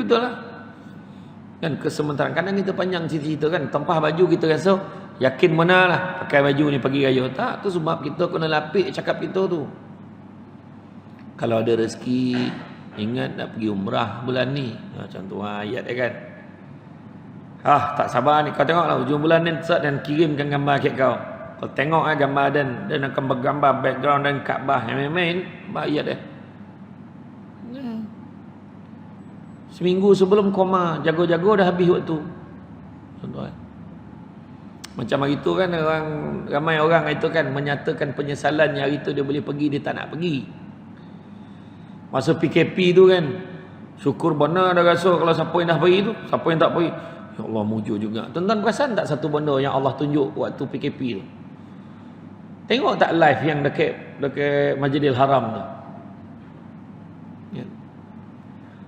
betul lah. Kan kesementaraan kadang kita panjang cerita kan, tempah baju kita rasa yakin benar lah pakai baju ni pergi raya. Tak, tu sebab kita kena lapik cakap kita tu. Kalau ada rezeki, ingat nak pergi umrah bulan ni. Macam tu ayat dia kan. Tak sabar ni. Kau tengoklah hujung bulan ni dan kirimkan gambar kat kau. Kau tengok gambar dan akan bergambar background dan Kaabah yang main-main, ayat dia. Seminggu sebelum koma, jago-jago dah habis waktu. Contoh. Macam hari tu kan ramai orang itu kan menyatakan penyesalannya hari tu dia boleh pergi, dia tak nak pergi. Masa PKP tu kan, syukur benar dah rasa kalau siapa yang dah pergi tu, siapa yang tak pergi, ya Allah mujur juga. Tuan-tuan perasan tak satu benda yang Allah tunjuk waktu PKP tu? Tengok tak live yang dekat Masjidil Haram tu? Ya.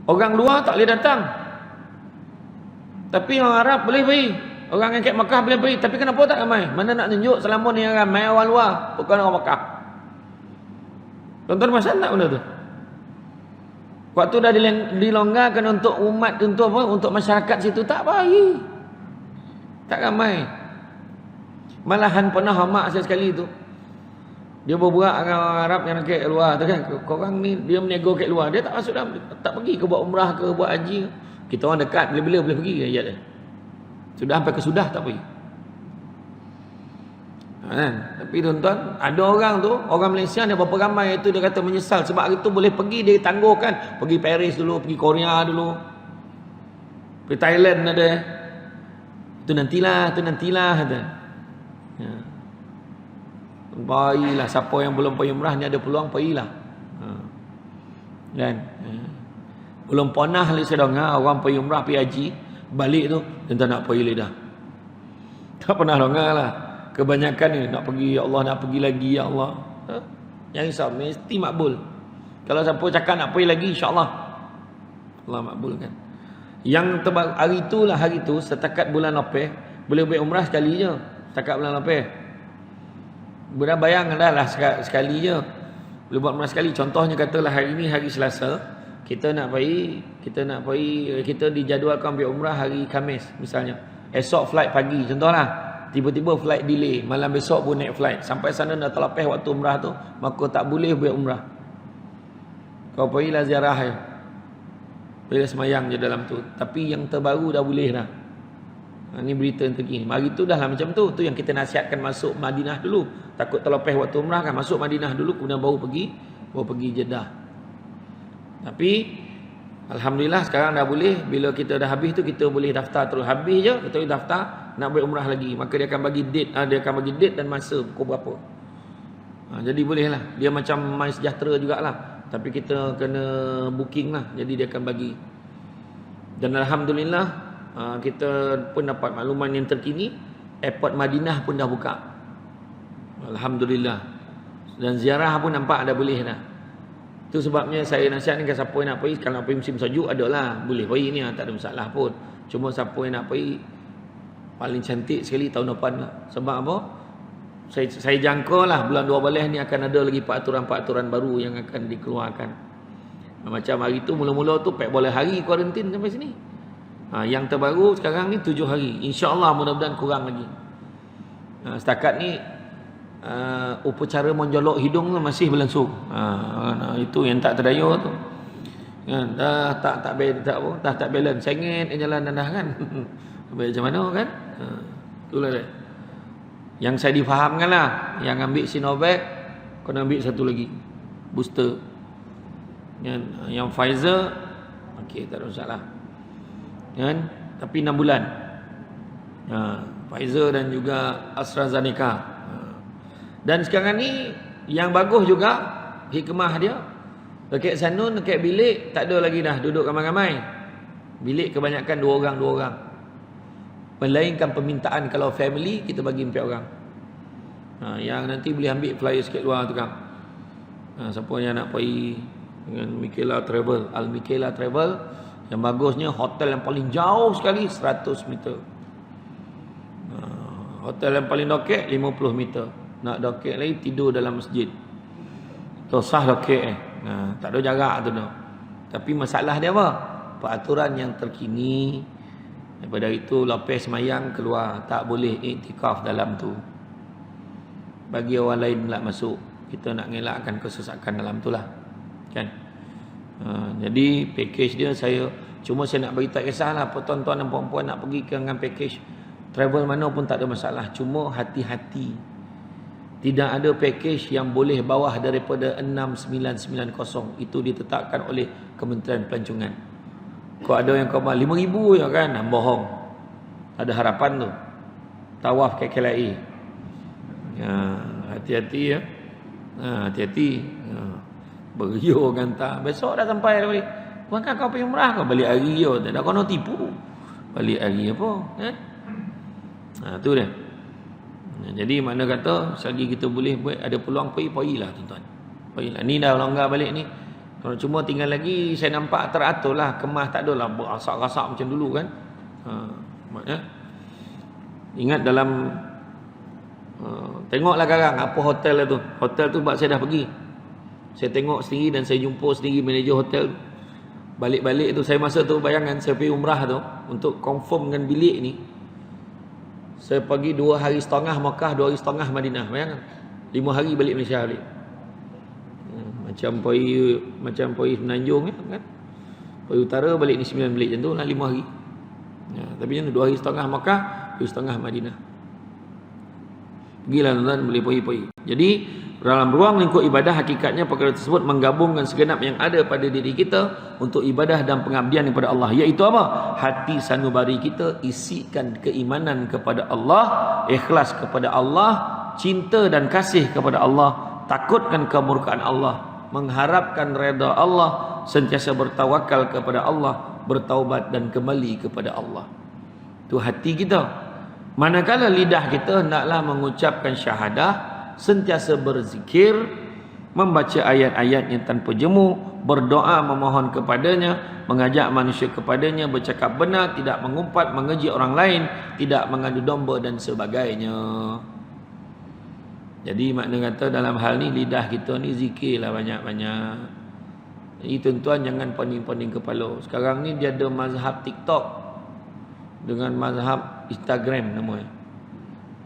Orang luar tak boleh datang. Tapi orang Arab boleh pergi. Orang yang kat Makkah boleh pergi. Tapi kenapa tak ramai? Mana nak tunjuk selama ni yang ramai orang luar, bukan orang Makkah. Tuan-tuan perasan tak benda tu? Waktu dah dilonggarkan untuk umat, untuk apa? Untuk masyarakat situ, tak bagi. Tak ramai. Malahan pernah mak saya sekali tu, dia berbuat dengan orang Arab yang kat luar tu kan, korang ni dia menego kat luar, dia tak masuk dalam, tak pergi ke buat umrah ke buat haji. Kita orang dekat, bila-bila boleh pergi ayat dia. Sudah sampai ke sudah tak pergi. Tapi tuan-tuan, ada orang tu, orang Malaysia dia berapa ramai itu, dia kata menyesal sebab hari tu boleh pergi, dia tangguhkan pergi Paris dulu, pergi Korea dulu, pergi Thailand ada. Itu nantilah kata. Ya. Baiklah, siapa yang belum pergi umrah ni ada peluang pergilah. Kan? Belum pernah lagi saya dengar orang pergi umrah, pergi haji, balik tu dia tak nak pergi dah. Tak pernah dengar lah. Kebanyakan ni nak pergi, ya Allah nak pergi lagi, ya Allah. Yang risau mesti makbul. Kalau siapa cakap nak pergi lagi, insya-Allah Allah makbulkan. Yang hari tu setakat bulan Lapeh boleh buat umrah sekali je. Setakat bulan Lapeh. Sudah bayang dah sekali je. Boleh buat umrah sekali. Contohnya katalah hari ni hari Selasa, kita dijadualkan ambil umrah hari Khamis misalnya. Esok flight pagi contohlah. Tiba-tiba flight delay, malam besok pun naik flight. Sampai sana dah terlepas waktu umrah tu, maka tak boleh buat umrah. Kau pergilah ziarah je. Pergilah semayang je dalam tu. Tapi yang terbaru dah boleh dah. Ini berita yang terkini. Hari tu dah lah macam tu. Tu yang kita nasihatkan masuk Madinah dulu. Takut terlepas waktu umrah kan. Masuk Madinah dulu, kemudian baru pergi Jeddah. Tapi alhamdulillah sekarang dah boleh. Bila kita dah habis tu, kita boleh daftar terus. Habis je, kita boleh daftar nak buat umrah lagi. Maka dia akan bagi date, dan masa pukul berapa. Jadi boleh lah. Dia macam MySejahtera jugalah. Tapi kita kena booking lah. Jadi dia akan bagi. Dan alhamdulillah kita pun dapat makluman yang terkini. Airport Madinah pun dah buka. Alhamdulillah. Dan ziarah pun nampak dah boleh dah. Itu sebabnya saya nasihatkan siapa yang nak pergi, kalau nak pergi musim sejuk adalah boleh pergi ni, tak ada masalah pun. Cuma siapa yang nak pergi, paling cantik sekali tahun depan lah. Sebab apa? Saya jangka lah bulan 12 ni akan ada lagi peraturan-peraturan baru yang akan dikeluarkan. Macam hari tu mula-mula tu 14 hari kuarantin sampai sini. Yang terbaru sekarang ni 7 hari. InsyaAllah mudah-mudahan kurang lagi. Setakat ni upacara menjolok hidung tu masih berlangsung. Itu yang tak terdaya tu. Dah tak balance. Sengit jalan dah kan. Macam mana kan? Itulah dia. Yang saya difahamkan lah, yang ambil Sinovac kena ambil satu lagi booster. Yang Pfizer okey, tak ada masalah. Kan? Tapi 6 bulan. Pfizer dan juga AstraZeneca. Dan sekarang ni yang bagus juga hikmah dia, dekat Sanun, dekat bilik tak ada lagi dah duduk ramai-ramai. Bilik kebanyakan 2 orang. Melainkan permintaan kalau family kita bagi 4 orang. Yang nanti boleh ambil flyer sikit luar tu kan. Siapa yang nak pergi dengan Mikela Travel, Al Mikela Travel, yang bagusnya hotel yang paling jauh sekali 100 meter. Hotel yang paling dokek 50 meter. Nak dokek lagi tidur dalam masjid. Tosah dokek tak ada jarak tu dah. Tapi masalah dia apa? peraturan yang terkini. Daripada itu lepas semayang keluar, tak boleh iktikaf dalam tu. Bagi orang lain pula masuk. Kita nak ngelakkan kesesakan dalam tu lah. Kan? Jadi package dia saya nak bagi tak kisahlah tuan-tuan dan puan-puan nak pergi dengan package travel mana pun tak ada masalah. Cuma hati-hati. Tidak ada package yang boleh bawah daripada 6990. Itu ditetapkan oleh Kementerian Pelancongan. Kalau ada yang kau 5,000 je kan, bohong. Ada harapan tu. Tawaf KKLIA. Hati-hati ya. Hati-hati. Berio gantar. Besok dah sampai dah balik. Bukan kau pergi umrah, kau balik hari je. Tak ada kau nak tipu. Balik hari apa? Kan? Tu dia. Jadi makna kata, selagi kita boleh buat, ada peluang pergi-pergilah tuan-tuan. Pergilah. Ni dah longgar balik ni. Kalau cuma tinggal lagi, saya nampak teratur lah. Kemas tak adalah berasak-rasak macam dulu kan. Maknanya, ingat dalam, tengoklah sekarang apa hotel tu. Hotel tu sebab saya dah pergi. Saya tengok sendiri dan saya jumpa sendiri manager hotel tu. Balik-balik tu, saya masa tu bayangkan saya pergi umrah tu, untuk confirm dengan bilik ni. Saya pergi 2 hari setengah Makkah, 2 hari setengah Madinah. Bayangkan. 5 hari balik Malaysia balik. Macam pergi Menanjung kan. Pergi utara balik ni 9 bilik macam tu lah 5 hari. Tapi macam tu 2 hari setengah Makkah, 2 hari setengah Madinah. Pergilah tuan-tuan, boleh pergi. Jadi dalam ruang lingkup ibadah, hakikatnya perkara tersebut menggabungkan segenap yang ada pada diri kita untuk ibadah dan pengabdian kepada Allah. Iaitu apa? Hati sanubari kita isikan keimanan kepada Allah, ikhlas kepada Allah, cinta dan kasih kepada Allah, takutkan kemurkaan Allah, mengharapkan redha Allah, sentiasa bertawakal kepada Allah, bertaubat dan kembali kepada Allah. Itu hati kita. Manakala lidah kita hendaklah mengucapkan syahadah, sentiasa berzikir, membaca ayat-ayatnya tanpa jemu, berdoa memohon kepadanya, mengajak manusia kepadanya, bercakap benar, tidak mengumpat, mengeji orang lain, tidak mengadu domba dan sebagainya. Jadi makna kata dalam hal ni lidah kita ni zikirlah banyak-banyak. Jadi tuan-tuan jangan pening-pening kepala. Sekarang ni dia ada mazhab TikTok dengan mazhab Instagram namanya.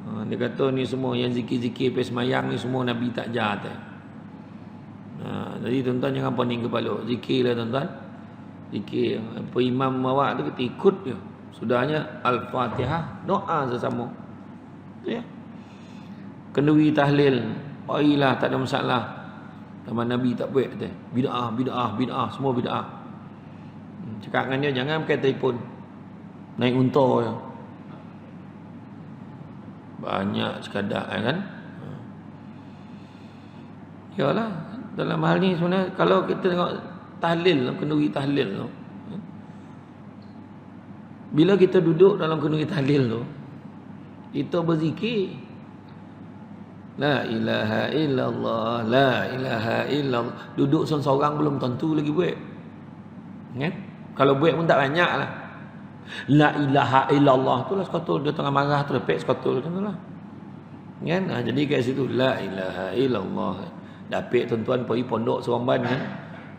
Dia kata ni semua yang zikir-zikir pergi semayang ni semua Nabi tak ajar. Jadi tuan-tuan jangan pening kepala. Zikirlah tuan-tuan. Zikir. Apa imam awak tu kita ikut je. Sudahnya Al-Fatihah, doa sesama. Ya. Kenduri tahlil. Baiklah, tak ada masalah. Zaman Nabi tak buat kata. Bid'ah, semua bid'ah. Cakap dengan dia jangan pakai telefon. Naik unta je. Banyak sekadar kan. Yalah, dalam hal ni sebenarnya kalau kita tengok tahlil, kenduri tahlil tu. Bila kita duduk dalam kenduri tahlil tu, kita berzikir. La ilaha illallah, la ilaha illallah. Duduk seorang-seorang belum tentu lagi buat. Kan? Kalau buat pun tak banyak lah. La ilaha illallah tu lah sekotul. Dia tengah marah tu lepek sekotul tu lah. Kan? Jadi kat situ la ilaha illallah. Dapat tuan-tuan pergi pondok Seremban kan.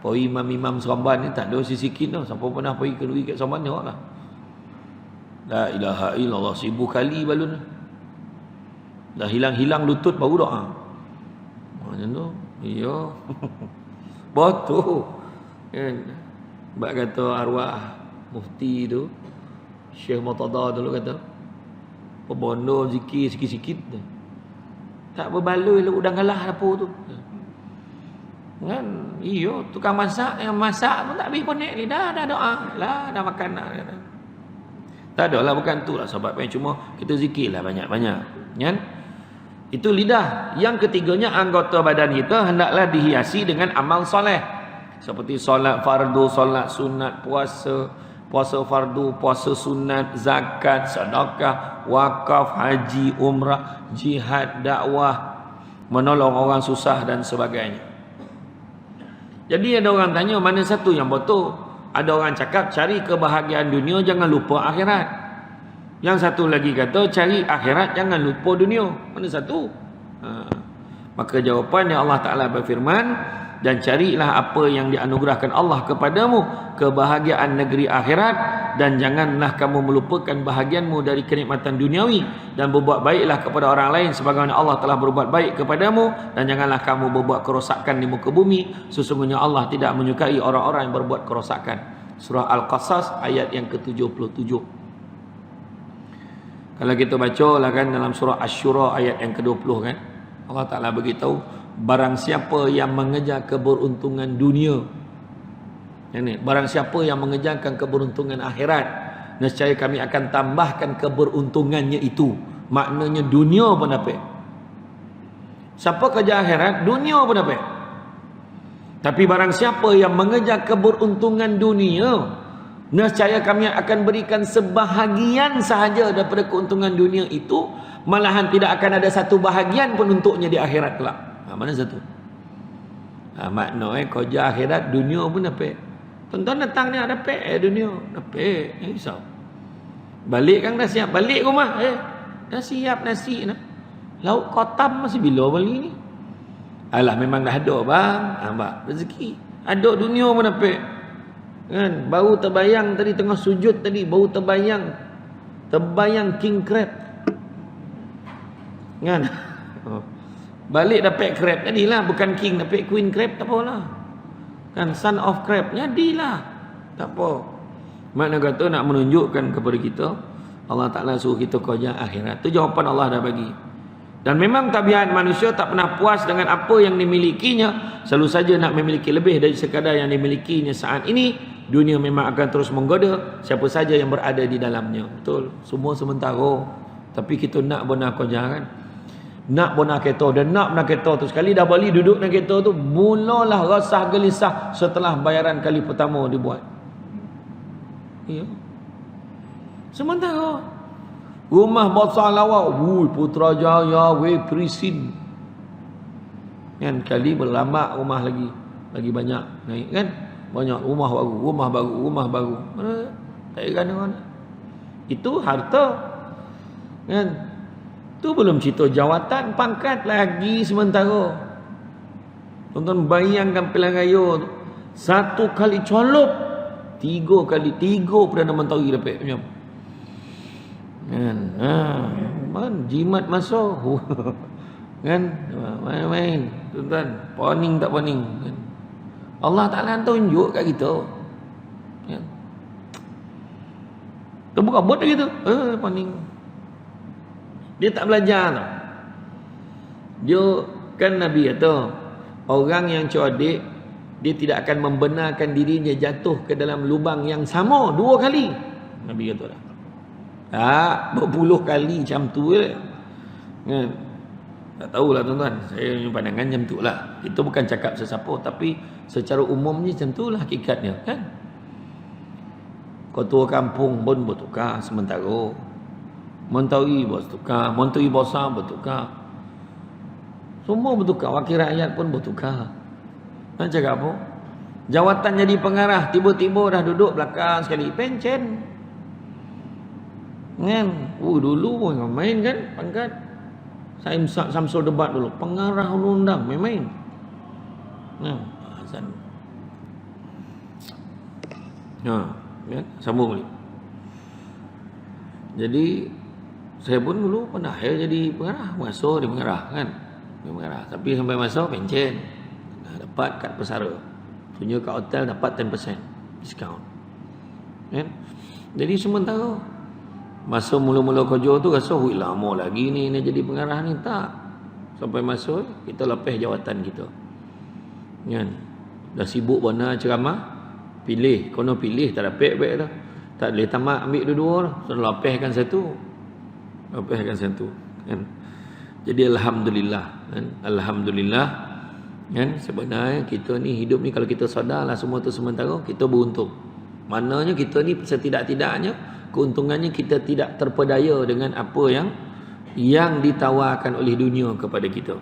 Pergi imam-imam Seremban ni tak ada sisikin tau. Siapa pernah pergi kenduri kat Seremban tengok lah. La ilaha illallah 1000 kali balun. Dah hilang-hilang lutut baru doa. Macam tu. Ya. Betul. Kan? Sebab kata arwah mufti tu, Syekh Murtada dulu kata, pebondo zikir sikit-sikit. Tak berbaloi lah udang galah dapur tu. Kan? Iyo, tukang masak yang masak pun tak habis konek ni. Dah doa. Lah, dah makan dah. Tak ada lah, bukan tu lah sebabnya. Cuma kita zikir lah banyak-banyak. Kan? Itu lidah. Yang ketiganya, anggota badan kita hendaklah dihiasi dengan amal soleh. Seperti solat fardu, solat sunat, puasa fardu, puasa sunat, zakat, sedekah, wakaf, haji, umrah, jihad, dakwah, menolong orang susah dan sebagainya. Jadi ada orang tanya mana satu yang betul? Ada orang cakap cari kebahagiaan dunia, jangan lupa akhirat. Yang satu lagi kata cari akhirat, jangan lupa dunia. Mana satu? Maka jawapannya Allah Ta'ala berfirman, dan carilah apa yang dianugerahkan Allah kepadamu, kebahagiaan negeri akhirat, dan janganlah kamu melupakan bahagianmu dari kenikmatan duniawi, dan berbuat baiklah kepada orang lain sebagaimana Allah telah berbuat baik kepadamu, dan janganlah kamu berbuat kerosakan di muka bumi, sesungguhnya Allah tidak menyukai orang-orang yang berbuat kerosakan. Surah Al-Qasas ayat yang ke-77. Kalau kita baca lah kan dalam surah Asy-Syura ayat yang ke-20 kan, Allah Ta'ala beritahu, barang siapa yang mengejar keberuntungan dunia, barang siapa yang mengejarkan keberuntungan akhirat, nescaya kami akan tambahkan keberuntungannya itu. Maknanya dunia pun dapat. Siapa kejar akhirat, dunia pun dapat. Tapi barang siapa yang mengejar keberuntungan dunia, nescaya kami akan berikan sebahagian sahaja daripada keuntungan dunia itu, malahan tidak akan ada satu bahagian pun untuknya di akhirat kelak. Mana satu? Maknanya kerja akhirat, dunia pun dapat. Tuan-tuan datang ni dapat dunia, dapat. Risau. Balik kan dah siap, balik rumah. Dah siap nasi nak. Lauk kotam masih bila balik ni? Alah memang dah ada bang. Bang, rezeki. Ada dunia pun dapat. Kan? Baru terbayang tadi tengah sujud tadi, baru terbayang king crab. Kan? Balik dapat crab jadilah, bukan king dapat queen crab tak apalah. Kan son of crab jadilah. Tak apa. Makna kata nak menunjukkan kepada kita Allah Ta'ala suruh kita kerja akhirat. Tu jawapan Allah dah bagi. Dan memang tabiat manusia tak pernah puas dengan apa yang dimilikinya, selalu saja nak memiliki lebih dari sekadar yang dimilikinya saat ini. Dunia memang akan terus menggoda siapa saja yang berada di dalamnya. Betul, semua sementara. Tapi kita nak benar kerja kan, nak benar kereta, dan nak benar kereta tu sekali dah balik duduk dalam kereta tu, mulalah rasah gelisah setelah bayaran kali pertama dibuat. Ya. Sementara rumah besar lawak, Putrajaya, Prisin. Kan kali berlambak rumah lagi banyak naik kan. Banyak rumah baru. Mana tak ada mana. Itu harta. Kan? Tu belum cerita jawatan, pangkat lagi sementara. Tonton bayangkan pilihan raya tu. Satu kali colop, tiga Perdana Menteri dapat macam. Kan? Jimat masuk. Kan? Main-main. Tuan-tuan, poning tak poning. Kan? Allah Ta'ala tunjuk kat kita. Ya. Tu bukan buat gitu. Poning. Dia tak belajar tau. Dia kan Nabi kata, orang yang cerdik, dia tidak akan membenarkan dirinya jatuh ke dalam lubang yang sama 2 kali. Nabi kata dah. Berpuluh kali macam tu je. Kan? Tak tahulah tuan-tuan, saya punya pandangan macam tu lah. Itu bukan cakap sesiapa, tapi secara umumnya macam tu lah hakikatnya kan. Ketua kampung pun bertukar sementara, menteri bertukar, menteri besar bertukar, semua bertukar, wakil rakyat pun bertukar. Nak cakap apa? Jawatan jadi pengarah, tiba-tiba dah duduk belakang sekali, pencen kan. Dulu pun main kan pangkat. Saya Samsul debat dulu, pengarah undang-undang main-main. Azan. Ya, sambung balik. Jadi saya pun dulu pernah jadi pengarah, masuk di pengarah kan. Di pengarah, tapi sampai masuk pencen. Dapat kad pesara. Punya kat hotel dapat 10% diskaun. Kan? Jadi sementara masa mula-mula kerja tu rasa lama lagi ni jadi pengarah ni, tak. Sampai masuk kita lepas jawatan kita. Kan? Dah sibuk benar ceramah, pilih, kono pilih tak dapat baik dah. Tak boleh tamat ambil dua-dua dah. Sudah lepaskan satu. Kan? Jadi alhamdulillah kan? Alhamdulillah kan, sebenarnya kita ni hidup ni kalau kita sadarlah semua tu sementara, kita beruntung. Maknanya kita ni setidak-tidaknya keuntungannya kita tidak terpedaya dengan apa yang ditawarkan oleh dunia kepada kita.